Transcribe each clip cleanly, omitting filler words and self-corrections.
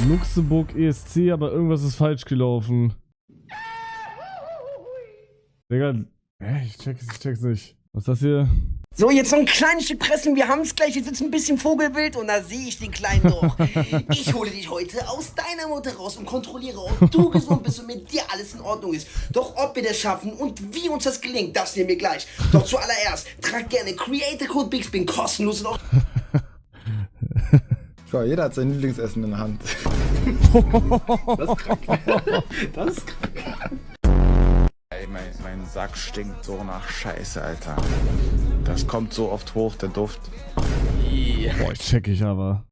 Luxemburg ESC, aber irgendwas ist falsch gelaufen. Digga, ich check's nicht. Was ist das hier? So, jetzt noch ein kleines Stück Pressen, wir haben es gleich, jetzt ist ein bisschen Vogelwild und da sehe ich den Kleinen doch. Ich hole dich heute aus deiner Mutter raus und kontrolliere, ob du gesund bist und mit dir alles in Ordnung ist. Doch ob wir das schaffen und wie uns das gelingt, das sehen wir gleich. Doch zuallererst, trag gerne Creator Code BIGSPIN kostenlos und auch... Schau, jeder hat sein Lieblingsessen in der Hand. Das ist krank. Das ist krank. Ey, mein Sack stinkt so nach Scheiße, Alter. Das kommt so oft hoch, der Duft. Boah, check ich aber.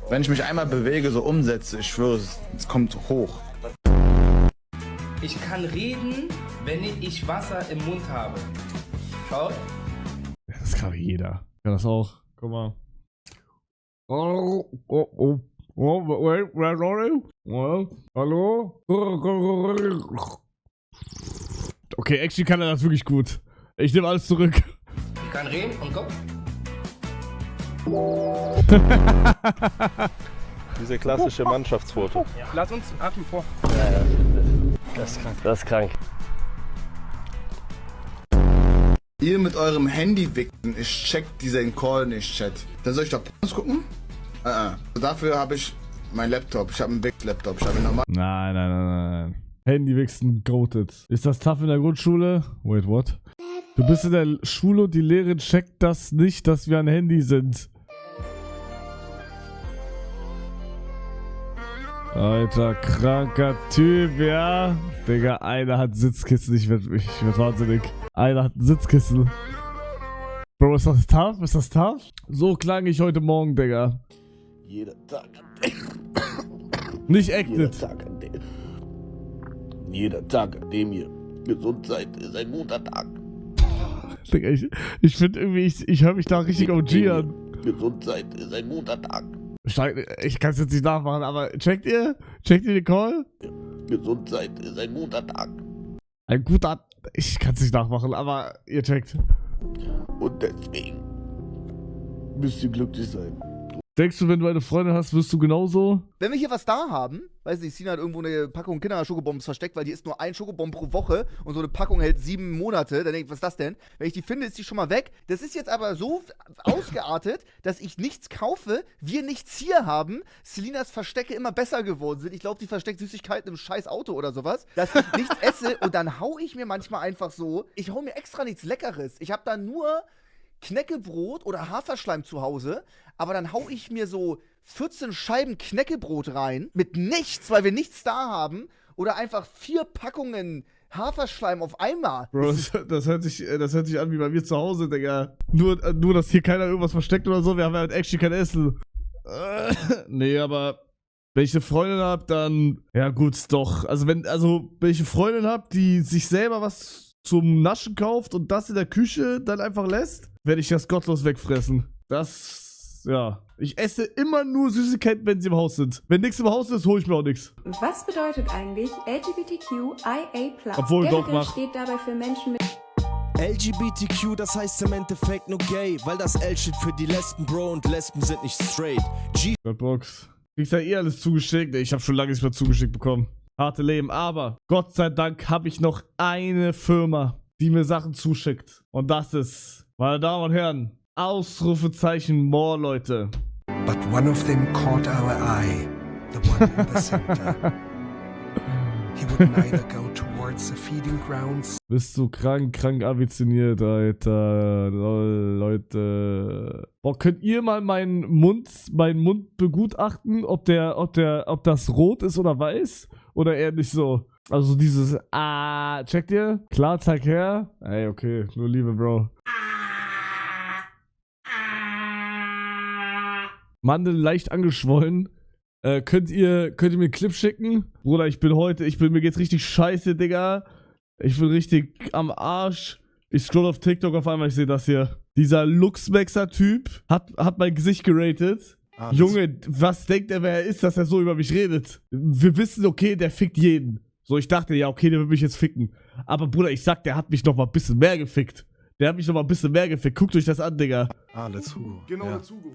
Wenn ich mich einmal bewege, so umsetze, ich schwöre, es kommt hoch. Ich kann reden, wenn ich Wasser im Mund habe. Schau. Ja, das kann jeder. Kann das auch. Guck mal. Oh, wait, where are you? Hallo? Okay, actually kann er das wirklich gut. Ich nehme alles zurück. Ich kann reden und guck. Diese klassische Mannschaftsfoto. Ja. Lass uns Achim vor. Das ist krank. Das ist krank. Ihr mit eurem Handy wichsen, ich check diesen Call nicht, Chat. Dann soll ich da Pornos gucken? Dafür habe ich meinen Laptop. Ich habe einen Big-Laptop. Ich habe einen normalen. Nein. Handy wichsen, goated. Ist das tough in der Grundschule? Wait, what? Du bist in der Schule und die Lehrerin checkt das nicht, dass wir ein Handy sind. Alter, kranker Typ, ja. Digga, einer hat Sitzkissen. Ich werd wahnsinnig. Einer hat ein Sitzkissen. Bro, ist das tough? Ist das tough? So klang ich heute Morgen, Digga. Jeder Tag. Nicht acted. Jeder Tag, an dem ihr gesund seid, ist ein guter Tag. Digga, ich finde irgendwie, ich höre mich da richtig OG an. Gesund seid, ist ein guter Tag. Ich kann es jetzt nicht nachmachen, aber checkt ihr? Checkt ihr den Call? Gesund seid, ist ein guter Tag. Ein guter... Ich kann es nicht nachmachen, aber ihr checkt. Und deswegen müsst ihr glücklich sein. Denkst du, wenn du eine Freundin hast, wirst du genauso? Wenn wir hier was da haben, weiß nicht, Sina hat irgendwo eine Packung Kinder-Schokobombs versteckt, weil die isst nur ein Schokobomb pro Woche und so eine Packung hält 7 Monate, dann denke ich, was ist das denn? Wenn ich die finde, ist die schon mal weg. Das ist jetzt aber so ausgeartet, dass ich nichts kaufe, wir nichts hier haben, Selinas Verstecke immer besser geworden sind. Ich glaube, die versteckt Süßigkeiten im scheiß Auto oder sowas, dass ich nichts esse und dann hau ich mir manchmal einfach so, ich hau mir extra nichts Leckeres. Ich habe da nur Knäckebrot oder Haferschleim zu Hause, aber dann hau ich mir so 14 Scheiben Knäckebrot rein, mit nichts, weil wir nichts da haben, oder einfach 4 Packungen Haferschleim auf einmal. Bro, das hört sich an wie bei mir zu Hause, Digga. Nur, dass hier keiner irgendwas versteckt oder so, wir haben ja actually kein Essen. Nee, aber wenn ich eine Freundin hab, dann, ja gut, doch. Also wenn ich eine Freundin hab, die sich selber was zum Naschen kauft und das in der Küche dann einfach lässt, werde ich das gottlos wegfressen. Das, ja. Ich esse immer nur Süßigkeiten, wenn sie im Haus sind. Wenn nichts im Haus ist, hole ich mir auch nichts. Was bedeutet eigentlich LGBTQIA+? Obwohl, doch, mach. Steht dabei für Menschen mit... LGBTQ, das heißt im Endeffekt nur gay, weil das L steht für die Lesben, Bro, und Lesben sind nicht straight. Box. Kriegst ja eh alles zugeschickt. Ich habe schon lange nicht mehr zugeschickt bekommen. Harte Leben, aber Gott sei Dank habe ich noch eine Firma, die mir Sachen zuschickt. Und das ist, meine Damen und Herren, Ausrufezeichen more, Leute. But one of them caught our eye, the one in the center. He would neither go towards the feeding grounds. Bist du krank ambitioniert, Alter. Leute. Boah, könnt ihr mal meinen Mund begutachten, ob das rot ist oder weiß? Oder eher nicht so? Also dieses checkt ihr? Klar, zeig her. Ey, okay, nur Liebe, Bro. Mandel leicht angeschwollen. Könnt ihr mir einen Clip schicken? Bruder, mir geht's richtig scheiße, Digga. Ich bin richtig am Arsch. Ich scroll auf TikTok auf einmal, ich sehe das hier. Dieser Luxmaxer-Typ hat mein Gesicht geratet. Junge, was denkt er, wer er ist, dass er so über mich redet? Wir wissen, okay, der fickt jeden. So, ich dachte, ja, okay, der will mich jetzt ficken. Aber Bruder, ich sag, der hat mich noch mal ein bisschen mehr gefickt. Guckt euch das an, Digga. Let's Hugo. Genau, ja. Let's Hugo.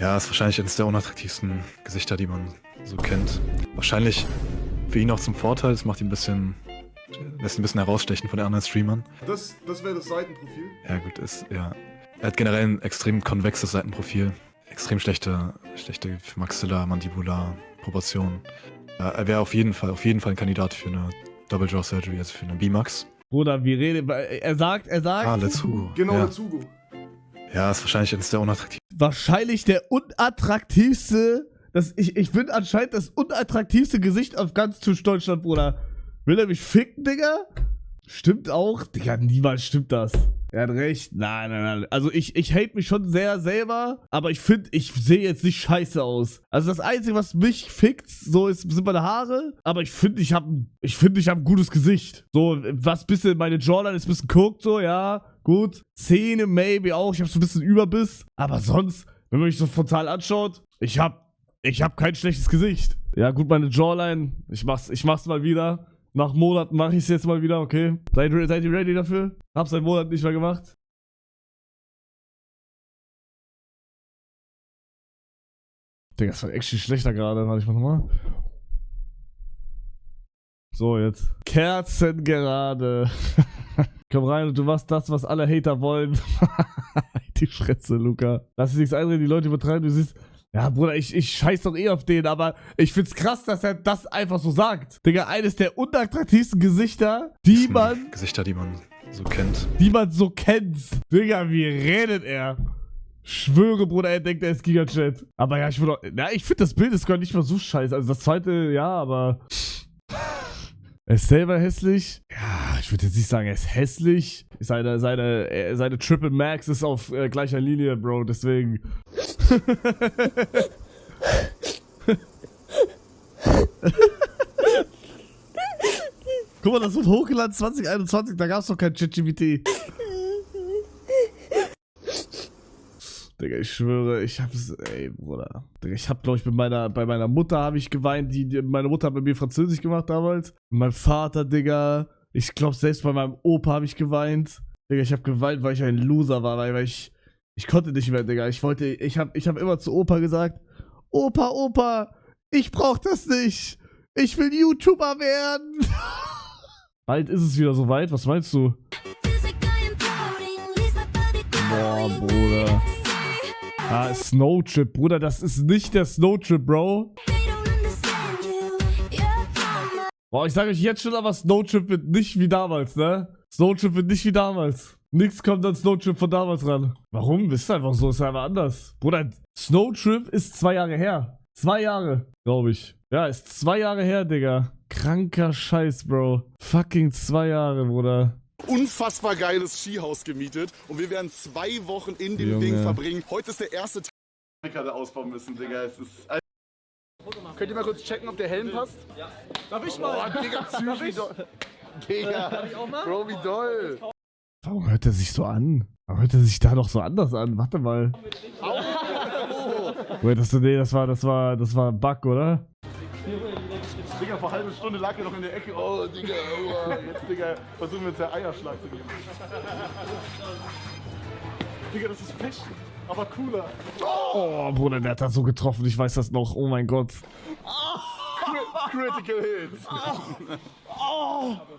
Ja, ist wahrscheinlich eines der unattraktivsten Gesichter, die man so kennt. Wahrscheinlich für ihn auch zum Vorteil, es macht ihn lässt ihn ein bisschen herausstechen von den anderen Streamern. Das wäre das Seitenprofil. Ja gut, er hat generell ein extrem konvexes Seitenprofil. Extrem schlechte Maxilla, Mandibular, Proportionen. Ja, er wäre auf jeden Fall ein Kandidat für eine Double Jaw Surgery, also für eine B-Max. Bruder, wir reden, er sagt. Ah, Let's Hugo. Genau, ja. Let's Hugo. Ja, ist wahrscheinlich eines der unattraktivsten. Wahrscheinlich der unattraktivste, ich bin anscheinend das unattraktivste Gesicht auf ganz Deutschland, Bruder. Will er mich ficken, Digga? Stimmt auch? Digga, niemals stimmt das. Er hat recht. Nein. Also ich hate mich schon sehr selber, aber ich finde, ich sehe jetzt nicht scheiße aus. Also das Einzige, was mich fickt, so sind meine Haare, aber ich finde, ich hab ein gutes Gesicht. So, was bisschen, meine Jawline ist ein bisschen guckt, so, ja, gut. Zähne, maybe auch, ich habe so ein bisschen Überbiss, aber sonst, wenn man mich so frontal anschaut, ich hab kein schlechtes Gesicht. Ja, gut, meine Jawline, ich mach's mal wieder. Nach Monaten mache ich es jetzt mal wieder, okay? Seid ihr ready dafür? Hab's seit Monaten nicht mehr gemacht. Digga, das war echt schlechter gerade. Warte, ich mach nochmal. So, jetzt. Kerzengerade. Komm rein und du machst das, was alle Hater wollen. Die Fresse, Luca. Lass dich nichts einreden, die Leute übertreiben, du siehst... Ja, Bruder, ich scheiß doch eh auf den, aber ich find's krass, dass er das einfach so sagt. Digga, eines der unattraktivsten Gesichter, die man so kennt. Die man so kennt. Digga, wie redet er? Schwöre, Bruder, er denkt, er ist Gigachat. Aber ja, ich finde das Bild ist gar nicht mal so scheiße. Also das zweite, ja, aber... Er ist selber hässlich. Ja, ich würde jetzt nicht sagen, er ist hässlich. Seine Triple Max ist auf gleicher Linie, Bro, deswegen. Guck mal, das wird hochgeladen 2021, da gab's doch kein ChatGPT. Digga, ich schwöre, ey, Bruder. Digga, ich hab, glaube ich, bei meiner Mutter habe ich geweint, meine Mutter hat bei mir Französisch gemacht damals. Und mein Vater, Digga, ich glaube, selbst bei meinem Opa habe ich geweint. Digga, ich habe geweint, weil ich ein Loser war, weil ich konnte nicht mehr, Digga. Ich hab immer zu Opa gesagt, Opa, ich brauch das nicht. Ich will YouTuber werden. Bald ist es wieder soweit, was meinst du? Boah, Bruder. Ah, Snowtrip, Bruder, das ist nicht der Snowtrip, Bro. Boah, ich sage euch jetzt schon, aber Snowtrip wird nicht wie damals, ne? Snowtrip wird nicht wie damals. Nix kommt an Snowtrip von damals ran. Warum? Ist einfach so, ist einfach anders. Bruder, Snowtrip ist 2 Jahre her. 2 Jahre, glaube ich. Ja, ist 2 Jahre her, Digga. Kranker Scheiß, Bro. Fucking 2 Jahre, Bruder. Unfassbar geiles Skihaus gemietet und wir werden 2 Wochen in dem Ding verbringen. Heute ist der erste Tag, den wir ausbauen müssen, Digga. Es ist... Könnt ihr mal kurz checken, ob der Helm passt? Ja. Darf ich mal? Oh, Digga, wie doll. Digga, darf ich auch mal? Bro, wie doll. Warum hört er sich so an? Warum hört er sich da doch so anders an? Warte mal. Wait, das war ein Bug, oder? Digga, vor halbe Stunde lag er noch in der Ecke. Oh, Digga, jetzt, Digga, versuchen wir jetzt der Eierschlag zu geben. Digga, das ist Pech, aber cooler. Oh, Bruder, der hat das so getroffen, ich weiß das noch. Oh mein Gott. Critical Hits.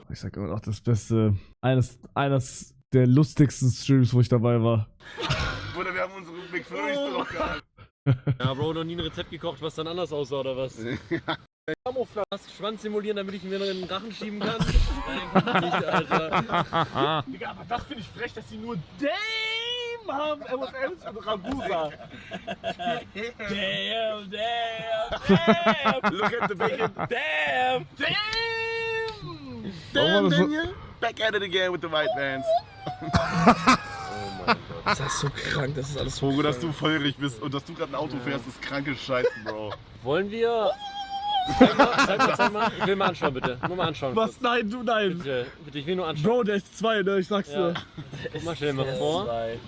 Ich sag immer noch das Beste. Eines der lustigsten Streams, wo ich dabei war. Bruder, wir haben unsere McFlurries noch gehalten. Ja, Bro, noch nie ein Rezept gekocht, was dann anders aussah, oder was? Camouflage, Schwanz simulieren, damit ich mir noch in den Rachen schieben kann? Nein, nicht, Alter. Digga, aber das finde ich frech, dass sie nur Dame haben, M&M's und Ragusa. Damn. Look at the bacon. Damn. Damn, Daniel. Back at it again with the white vans. Oh mein Gott. Das ist so krank, das ist alles so Hugo, dass du feurig bist und dass du gerade ein Auto fährst, ist kranke Scheiße, Bro. Wollen wir... Zeig mal. Ich will mal anschauen, bitte. Nur mal anschauen. Was? Nein, du nein. Bitte, ich will nur anschauen. Bro, der ist 2, ne? Ich sag's dir. Guck mal, stell dir mal vor,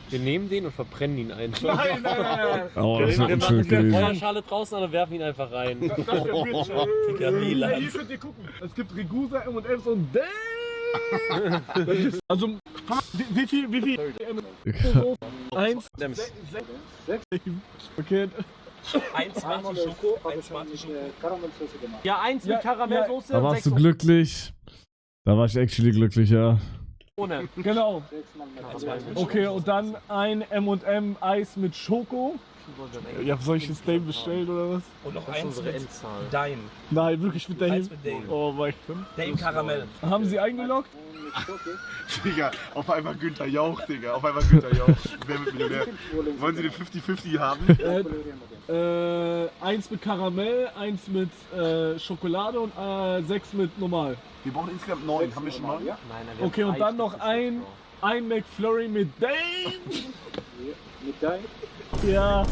wir nehmen den und verbrennen ihn einfach. Nein. Oh, das wir wird machen unschön eine gewesen. Feuerschale draußen und dann werfen ihn einfach rein. Digga, wie Ja, hier könnt ihr gucken. Es gibt Regusa, M&M's und Damn! Also, wie viel? 1. Okay. 1 Martin Schoko, 1 Martin Schoko. Ja, 1 mit Karamellsoße. Da warst du glücklich. Da war ich actually glücklich, ja. Ohne. Genau. Okay, und dann ein M&M Eis mit Schoko. Ja, soll ich das Dame bestellen oder was? Und noch eins mit Dame. Nein, wirklich mit Dame? Oh mein Gott. Dame Karamell. Haben Sie eingeloggt? Digga, auf einmal Günther Jauch, Digga. Auf einmal Günther Jauch. Wer mit Millionär? Wollen Sie den 50-50 haben? 1 mit Karamell, 1 mit Schokolade und 6 mit normal. Wir brauchen insgesamt 9. Haben wir schon 9? Okay, und dann noch ein McFlurry mit Dame. Mit Dame? Ja.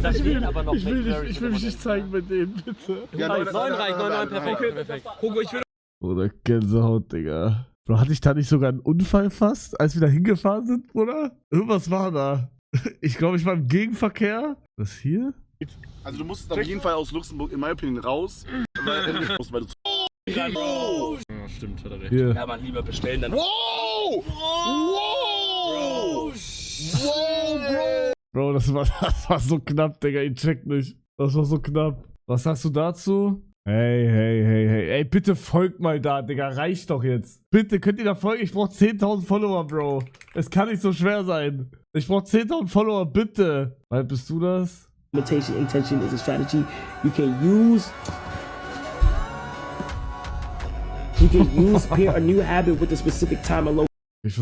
Ich will mich nicht zeigen bei denen, bitte. Ja, 9 reicht, perfekt. Hugo, ich will. Oder Gänsehaut, Digga. Bro, hatte ich da nicht sogar einen Unfall fast, als wir da hingefahren sind, Bruder? Irgendwas war da. Ich glaube, ich war im Gegenverkehr. Was hier? Also du musstest auf jeden Fall aus Luxemburg in meiner Opinion raus. Weil du Ja, stimmt, hat er recht. Hier. Ja, man lieber bestellen dann. Wow! Wow! Wow, Bro! Bro, das war so knapp, Digga. Ich check nicht. Das war so knapp. Was sagst du dazu? Hey. Ey, bitte folgt mal da, Digga. Reicht doch jetzt. Bitte, könnt ihr da folgen? Ich brauch 10.000 Follower, Bro. Es kann nicht so schwer sein. Ich brauch 10.000 Follower, bitte. Weil, bist du das? Imitation intention is a strategy you can use. You can use pair a new habit with a specific time alone. Ich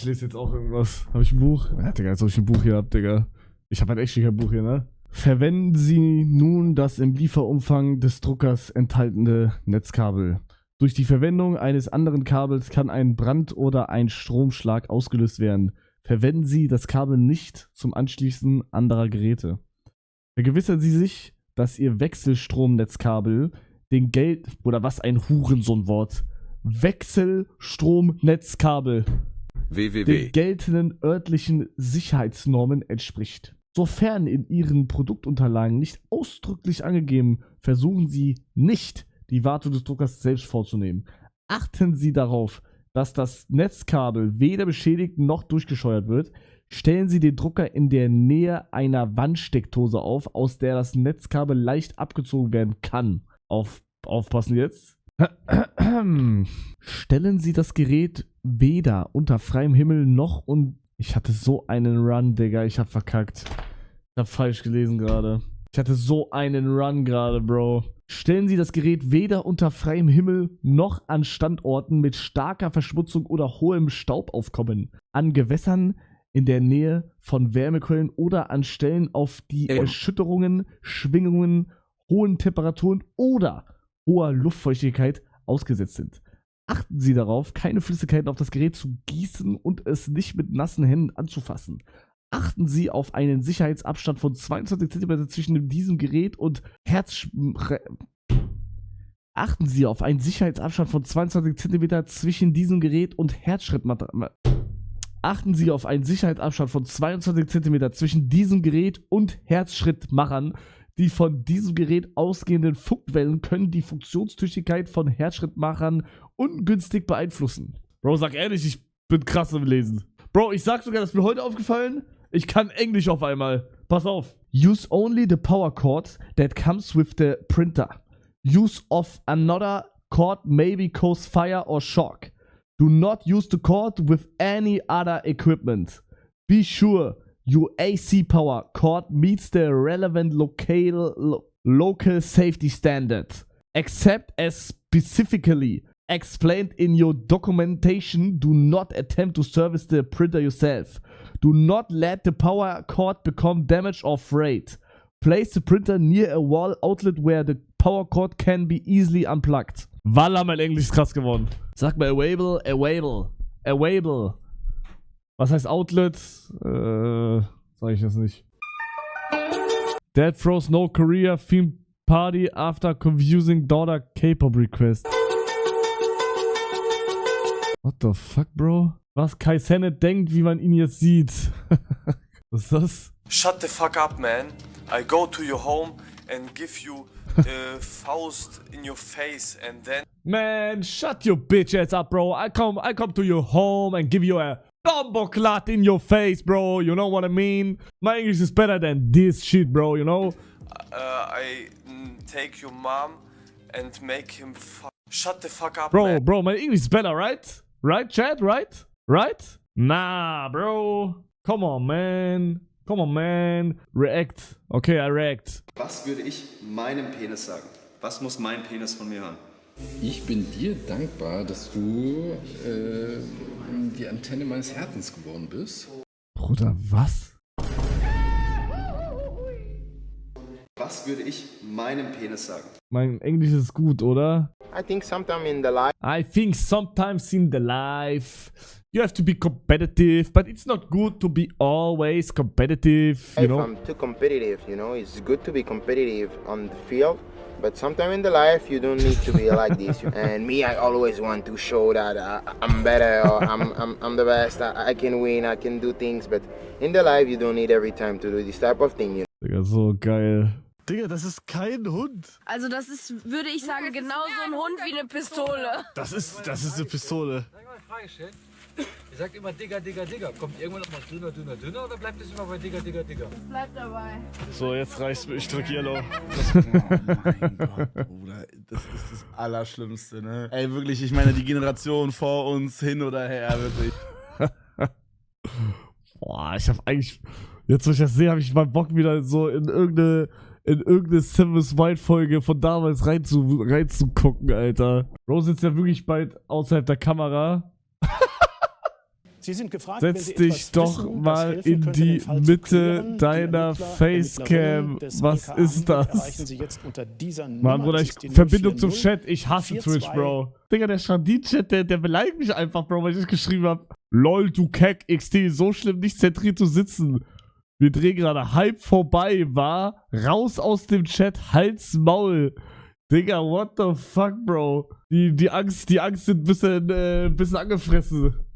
lese jetzt auch irgendwas. Habe ich ein Buch? Ja, Digga, als ob ich ein Buch hier hab, Digga. Ich habe halt echt kein Buch hier, ne? Verwenden Sie nun das im Lieferumfang des Druckers enthaltene Netzkabel. Durch die Verwendung eines anderen Kabels kann ein Brand oder ein Stromschlag ausgelöst werden. Verwenden Sie das Kabel nicht zum Anschließen anderer Geräte. Vergewissern Sie sich, dass Ihr Wechselstromnetzkabel den oder was ein Hurensohnwort. Wechselstromnetzkabel den geltenden örtlichen Sicherheitsnormen entspricht. Sofern in Ihren Produktunterlagen nicht ausdrücklich angegeben, versuchen Sie nicht, die Wartung des Druckers selbst vorzunehmen. Achten Sie darauf, dass das Netzkabel weder beschädigt noch durchgescheuert wird. Stellen Sie den Drucker in der Nähe einer Wandsteckdose auf, aus der das Netzkabel leicht abgezogen werden kann. Aufpassen jetzt. Stellen Sie das Gerät weder unter freiem Himmel noch Ich hatte so einen Run, Digga. Ich hab verkackt. Ich hab falsch gelesen gerade. Ich hatte so einen Run gerade, Bro. Stellen Sie das Gerät weder unter freiem Himmel noch an Standorten mit starker Verschmutzung oder hohem Staubaufkommen, an Gewässern in der Nähe von Wärmequellen oder an Stellen, auf die Erschütterungen, Schwingungen, hohen Temperaturen oder hoher Luftfeuchtigkeit ausgesetzt sind. Achten Sie darauf, keine Flüssigkeiten auf das Gerät zu gießen und es nicht mit nassen Händen anzufassen. Achten Sie auf einen Sicherheitsabstand von 22 cm zwischen diesem Gerät und Achten Sie auf einen Sicherheitsabstand von 22 cm zwischen diesem Gerät und Herzschrittmachern. Achten Sie auf einen Sicherheitsabstand von 22 cm zwischen diesem Gerät und Herzschrittmachern. Die von diesem Gerät ausgehenden Funkwellen können die Funktionstüchtigkeit von Herzschrittmachern ungünstig beeinflussen. Bro, sag ehrlich, ich bin krass im Lesen. Bro, ich sag sogar, das ist mir heute aufgefallen. Ich kann Englisch auf einmal. Pass auf. Use only the power cord that comes with the printer. Use of another cord may cause fire or shock. Do not use the cord with any other equipment. Be sure your AC power cord meets the relevant local safety standard. Except as specifically explained in your documentation, do not attempt to service the printer yourself. Do not let the power cord become damaged or frayed. Place the printer near a wall outlet where the power cord can be easily unplugged. Walla, mein Englisch ist krass geworden. Sag mal available. Was heißt Outlet? Sag ich jetzt nicht. Dad throws no career theme party after confusing daughter K-pop request. What the fuck, bro? Was Kai Cenat denkt, wie man ihn jetzt sieht. Was ist das? Shut the fuck up, man. I go to your home and give you the Faust in your face and then... Man, shut your bitch ass up, bro. I come to your home and give you a Bomboclat in your face, bro. You know what I mean? My English is better than this shit, bro, you know? I take your mom and make him shut the fuck up, Bro, man. bro, my English is better, right? Right, Chad? Right? Right? Nah, bro. Come on, man. Come on, man. React. Okay, I react. Was würde ich meinem Penis sagen? Was muss mein Penis von mir hören? Ich bin dir dankbar, dass du die Antenne meines Herzens geworden bist. Bruder, was? Was würde ich meinem Penis sagen? Mein Englisch ist gut, oder? I think sometimes in the life. I think sometimes in the life you have to be competitive, but it's not good to be always competitive, you know? If I'm too competitive, you know, it's good to be competitive on the field, but sometimes in the life you don't need to be like this. And me, I always want to show that I'm better, or I'm the best, I can win, I can do things, but in the life you don't need every time to do this type of thing, you know? Digga, so geil. Digga, das ist kein Hund. Also das ist, würde ich sagen, genauso ein Hund wie eine Pistole. Das ist eine Pistole. Soll ich mal eine Frage stellen? Ihr sagt immer Digga, Digga, Digga. Kommt irgendwann noch mal dünner, dünner, dünner oder bleibt es immer bei Digga, Digga, Digga? Bleibt dabei. So, jetzt reicht's mir. Ich drück Yellow. Oh mein Gott, Bruder. Das ist das Allerschlimmste, ne? Ey, wirklich, ich meine, die Generation vor uns, hin oder her, wirklich. Boah, ich hab eigentlich... Jetzt, wo ich das sehe, habe ich mal Bock, wieder so in irgendeine Seven's Wild Folge von damals reinzugucken, Alter. Bro sitzt ja wirklich bald außerhalb der Kamera. Sie sind gefragt, Setz dich doch mal in die Mitte deiner Facecam. Was ist das? Mann, Bruder, Verbindung zum Chat. Ich hasse Twitch, Bro. Digga, der Shadin-Chat, der beleidigt mich einfach, Bro, weil ich das geschrieben habe. Lol, du Keck, XT, so schlimm, nicht zentriert zu sitzen. Wir drehen gerade Hype vorbei, war raus aus dem Chat, Hals, Maul. Digga, what the fuck, Bro? Die Angst sind ein bisschen angefressen.